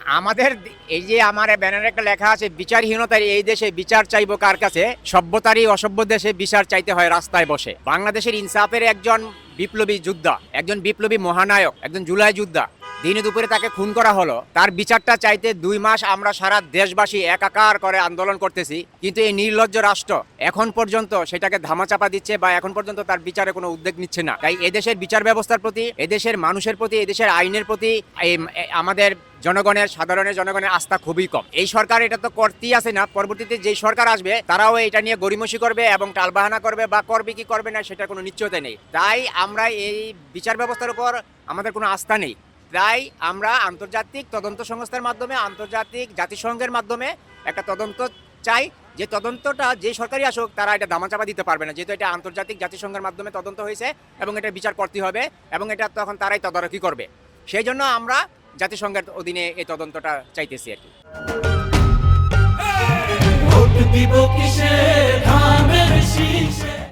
আমাদের এই যে আমার ব্যানারে একটা লেখা আছে বিচারহীনতার এই দেশে বিচার চাইবো কার কাছে, সভ্যতারই অসভ্য দেশে বিচার চাইতে হয় রাস্তায় বসে। বাংলাদেশের ইনসাফের একজন বিপ্লবী যোদ্ধা, একজন বিপ্লবী মহানায়ক, একজন জুলাই যোদ্ধা, দিনে দুপুরে তাকে খুন করা হলো। তার বিচারটা চাইতে 2 মাস আমরা সারা দেশবাসী একাকার করে আন্দোলন করতেছি, কিন্তু এই নির্লজ্জ রাষ্ট্র এখন পর্যন্ত সেটাকে ধামাচাপা দিচ্ছে বা এখন পর্যন্ত তার বিচারে কোনো উদ্যোগ নিচ্ছে না। তাই এদেশের বিচার ব্যবস্থার প্রতি, এদেশের মানুষের প্রতি, এদেশের আইনের প্রতি আমাদের সাধারণের জনগণের আস্থা খুবই কম। এই সরকার এটা তো করতেই আছে না, পরবর্তীতে যে সরকার আসবে তারাও এটা নিয়ে গড়িমসি করবে এবং টালবাহানা করবে, বা করবে কি করবে না সেটার কোনো নিশ্চয়তা নেই। তাই আমরা এই বিচার ব্যবস্থার উপর আমাদের কোনো আস্থা নেই। তাই আমরা আন্তর্জাতিক তদন্ত সংস্থার মাধ্যমে, আন্তর্জাতিক জাতিসংঘের মাধ্যমে একটা তদন্ত চাই, যে তদন্তটা যে সরকারই আসুক তারা এটা দামাচাপা দিতে পারবে না, যেহেতু এটা আন্তর্জাতিক জাতিসংঘের মাধ্যমে তদন্ত হয়েছে এবং এটা বিচার করতে হবে এবং এটা তখন তারাই তদারকি করবে। সেই জন্য আমরা জাতিসংঘের অধীনে এই তদন্তটা চাইতেছি আর কি। ভোট দিব কিসে